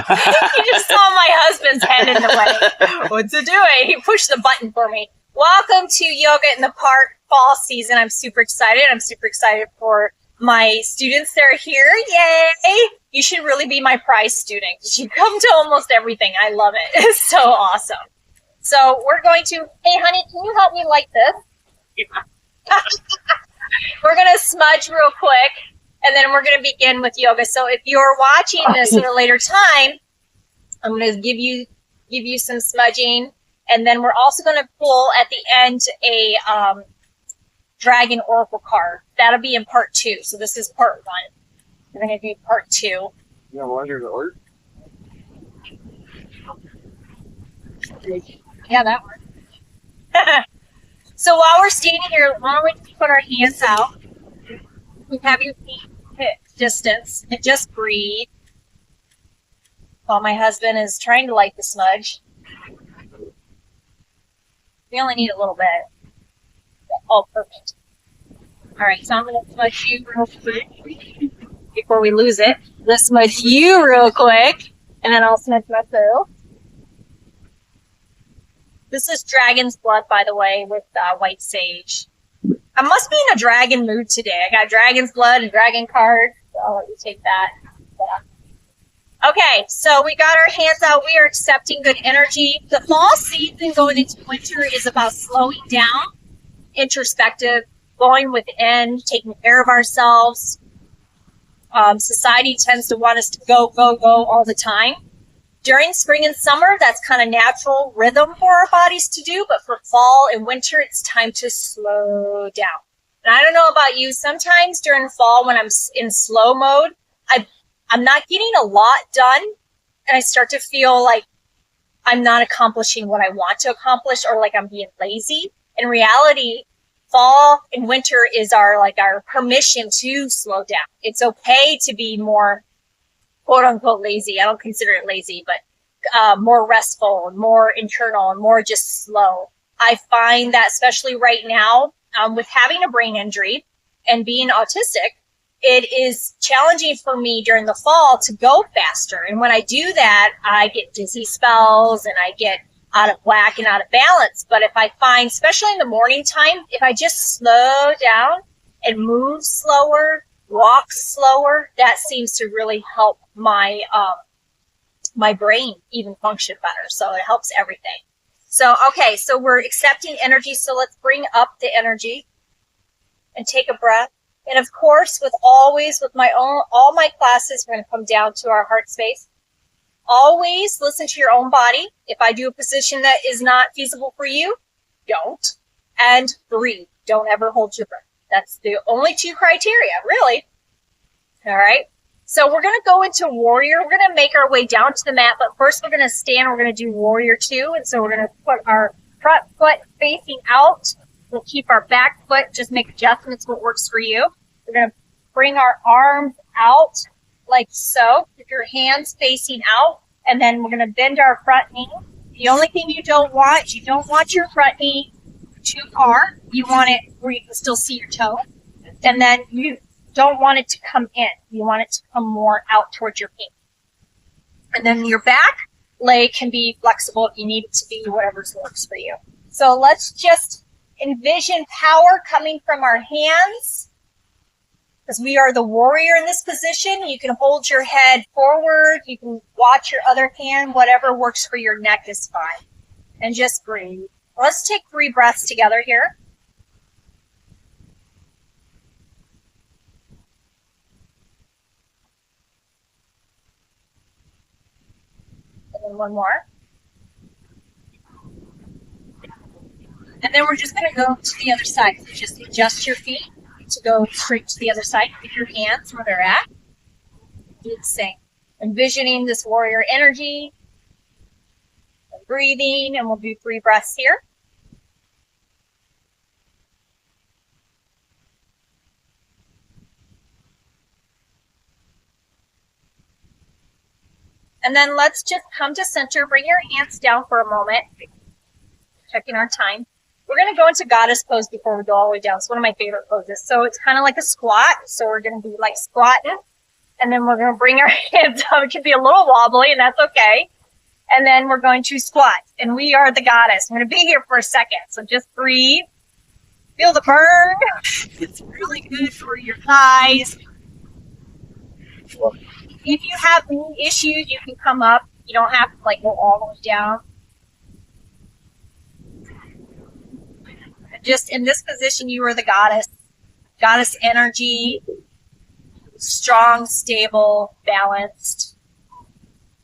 You just saw my husband's head in the way. What's it doing? He pushed the button for me. Welcome to Yoga in the Park fall season. I'm super excited. I'm super excited for my students that are here. Yay! You should really be my prize student. You come to almost everything. I love it. It's so awesome. So we're going to, hey honey, can you help me like this? Yeah. We're going to smudge real quick, and then we're going to begin with yoga. So if you're watching this at a later time, I'm going to give you some smudging, and then we're also going to pull at the end a Dragon Oracle card. That'll be in part 2. So this is part 1. We're going to do part 2. You have wonder to order? Yeah, that works. So while we're standing here, why don't we just put our hands out? Have your feet hip distance and just breathe. While my husband is trying to light the smudge. We only need a little bit. Oh, perfect. All right, so I'm going to smudge you real quick before we lose it. Let's smudge you real quick, and then I'll smudge myself. This is Dragon's Blood, by the way, with white sage. I must be in a dragon mood today. I got Dragon's Blood and Dragon card. So I'll let you take that. Yeah. Okay, so we got our hands out. We are accepting good energy. The fall season going into winter is about slowing down, introspective, going within, taking care of ourselves. Society tends to want us to go, go, go all the time. During spring and summer, that's kind of natural rhythm for our bodies to do. But for fall and winter, it's time to slow down. And I don't know about you, sometimes during fall when I'm in slow mode, I'm not getting a lot done. And I start to feel like I'm not accomplishing what I want to accomplish, or like I'm being lazy. In reality, fall and winter is our permission to slow down. It's okay to be more quote unquote lazy. I don't consider it lazy, but more restful and more internal and more just slow. I find that especially right now, with having a brain injury and being autistic, it is challenging for me during the fall to go faster. And when I do that, I get dizzy spells and I get out of whack and out of balance. But if I find, especially in the morning time, if I just slow down and move slower, walk slower, that seems to really help my my brain even function better. So it helps everything. So, okay, so we're accepting energy. So let's bring up the energy and take a breath. And of course, with all my classes, we're going to come down to our heart space. Always listen to your own body. If I do a position that is not feasible for you, don't. And breathe. Don't ever hold your breath. That's the only 2 criteria, really. All right. So we're going to go into warrior. We're going to make our way down to the mat, but first we're going to stand. We're going to do warrior 2. And so we're going to put our front foot facing out. We'll keep our back foot. Just make adjustments what works for you. We're going to bring our arms out like so. Keep your hands facing out. And then we're going to bend our front knee. The only thing you don't want your front knee too far. You want it where you can still see your toe. And then you don't want it to come in. You want it to come more out towards your feet. And then your back leg can be flexible if you need it to be, whatever works for you. So let's just envision power coming from our hands. Because we are the warrior in this position. You can hold your head forward. You can watch your other hand. Whatever works for your neck is fine. And just breathe. Let's take 3 breaths together here. And then one more. And then we're just going to go to the other side. So just adjust your feet to go straight to the other side. Keep your hands where they're at. Do the same. Envisioning this warrior energy. And breathing. And we'll do 3 breaths here. And then let's just come to center. Bring your hands down for a moment. Checking our time. We're going to go into goddess pose before we go all the way down. It's one of my favorite poses. So it's kind of like a squat. So we're going to be like squatting. And then we're going to bring our hands up. It can be a little wobbly, and that's okay. And then we're going to squat. And we are the goddess. I'm going to be here for a second. So just breathe. Feel the burn. It's really good for your thighs. If you have knee issues, you can come up. You don't have to like go all the way down. Just in this position, you are the goddess. Goddess energy. Strong, stable, balanced.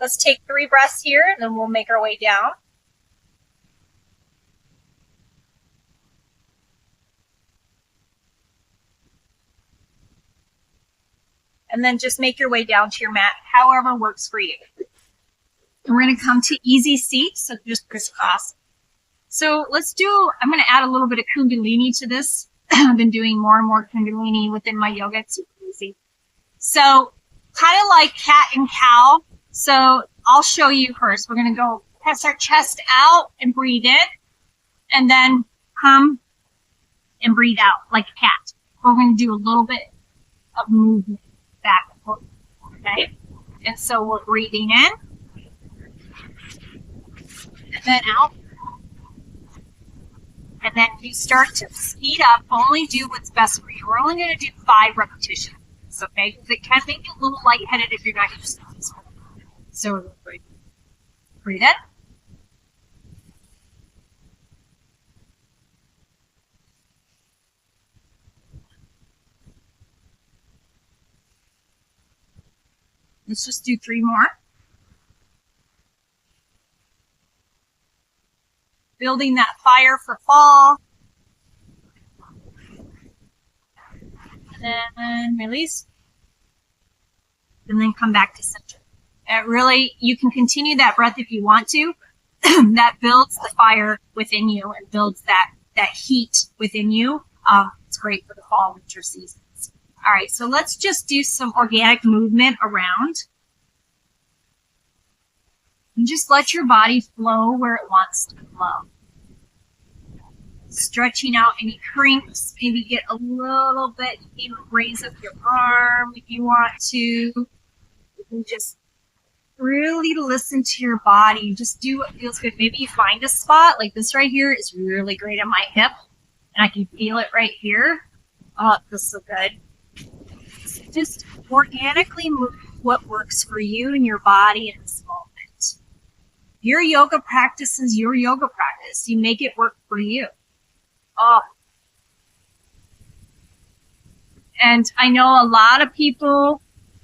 Let's take 3 breaths here, and then we'll make our way down. And then just make your way down to your mat, however works for you. And we're going to come to easy seat, so just crisscross. So I'm going to add a little bit of Kundalini to this. I've been doing more and more Kundalini within my yoga. It's super easy. So kind of like cat and cow. So I'll show you first. We're going to go press our chest out and breathe in, and then come and breathe out like a cat. We're going to do a little bit of movement back and forth. Okay? And so we're breathing in, and then out. And then you start to speed up. Only do what's best for you. We're only going to do 5 repetitions. Okay? Because it can make you a little lightheaded if you're not used to this. So breathe in. Let's just do 3 more. Building that fire for fall. And then release. And then come back to center. Really, you can continue that breath if you want to. That builds the fire within you and builds that heat within you. It's great for the fall, winter seasons. All right, so let's just do some organic movement around. And just let your body flow where it wants to flow. Stretching out any crinks, maybe get a little bit, even raise up your arm if you want to. You can just really listen to your body. Just do what feels good. Maybe you find a spot like this right here is really great on my hip, and I can feel it right here. Oh, it feels so good. So just organically move what works for you and your body in this moment. Your yoga practice is your yoga practice. You make it work for you. Oh. And I know a lot of people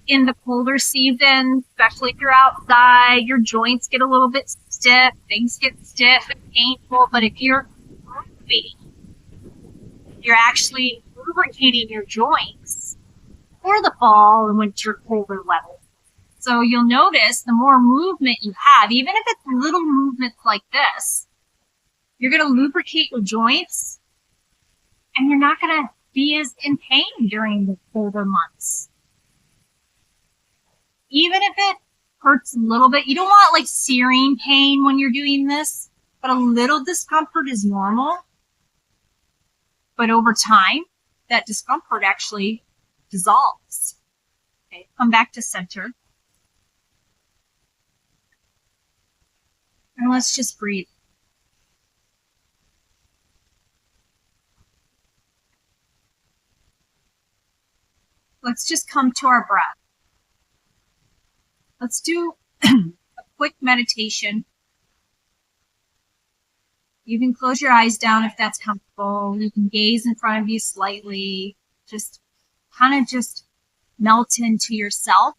in the colder season, especially if you're outside, your joints get a little bit stiff, things get stiff and painful, but if you're moving, you're actually lubricating your joints for the fall and winter colder weather. So you'll notice the more movement you have, even if it's little movements like this, you're going to lubricate your joints and you're not going to be as in pain during the colder months. Even if it hurts a little bit, you don't want like searing pain when you're doing this, but a little discomfort is normal. But over time, that discomfort actually dissolves. Okay, come back to center. And let's just breathe. Let's just come to our breath. Let's do a quick meditation. You can close your eyes down if that's comfortable. You can gaze in front of you slightly. Just kind of just melt into yourself.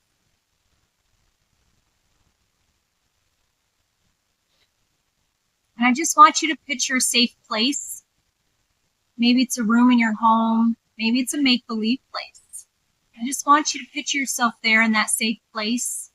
And I just want you to picture a safe place. Maybe it's a room in your home. Maybe it's a make-believe place. I just want you to picture yourself there in that safe place.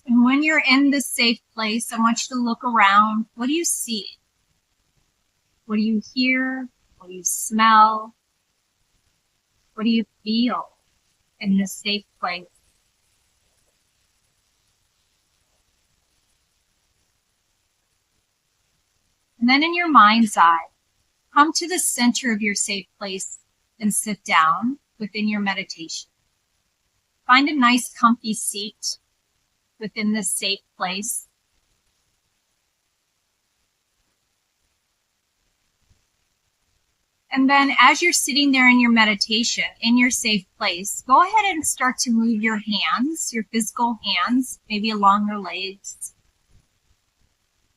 And when you're in this safe place, I want you to look around. What do you see? What do you hear? What do you smell? What do you feel in this safe place? And then in your mind's eye, come to the center of your safe place and sit down within your meditation. Find a nice comfy seat within this safe place. And then as you're sitting there in your meditation, in your safe place, go ahead and start to move your hands, your physical hands, maybe along your legs.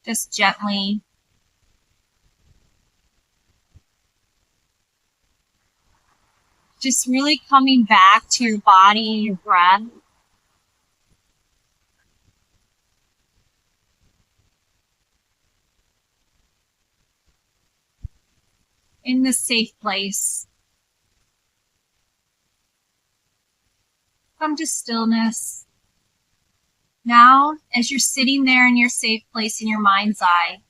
Just gently. Just really coming back to your body, your breath. In this safe place. Come to stillness. Now, as you're sitting there in your safe place in your mind's eye,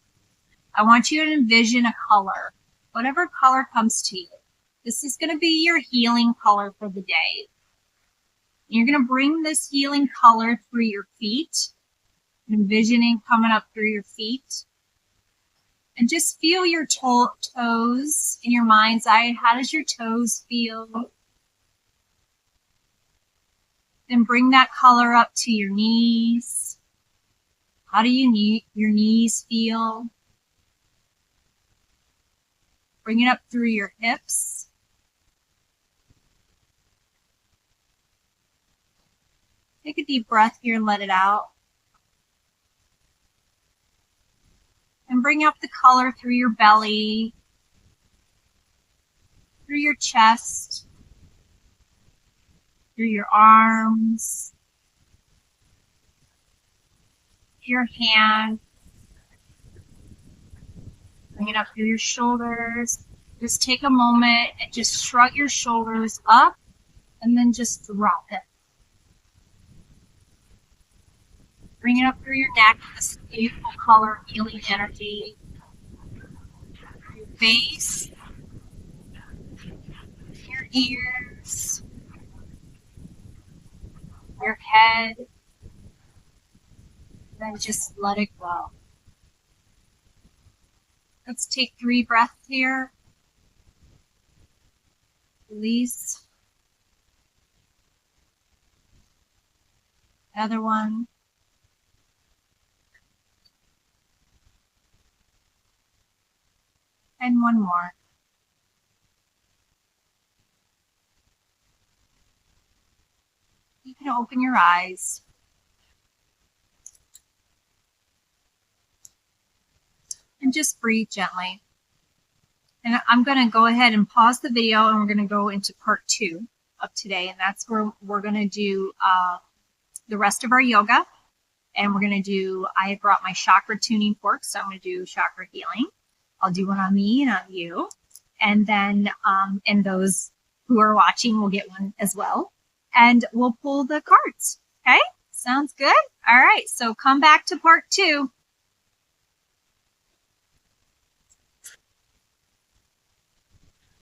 I want you to envision a color, whatever color comes to you. This is going to be your healing color for the day. You're going to bring this healing color through your feet, envisioning coming up through your feet. And just feel your toes in your mind's eye. How does your toes feel? Then bring that color up to your knees. How do your knees feel? Bring it up through your hips. Take a deep breath here and let it out. And bring up the color through your belly, through your chest, through your arms, your hand. Bring it up through your shoulders. Just take a moment and just shrug your shoulders up and then just drop it. Bring it up through your neck, this beautiful color, healing energy. Your face, your ears, your head. Then just let it go. Let's take 3 breaths here. Release. Another one. And one more. You can open your eyes. And just breathe gently. And I'm going to go ahead and pause the video and we're going to go into part 2 of today. And that's where we're going to do the rest of our yoga. And we're going to do, I brought my chakra tuning fork, so I'm going to do chakra healing. I'll do one on me and on you. And then, and those who are watching will get one as well. And we'll pull the cards. Okay? Sounds good? All right. So come back to part 2.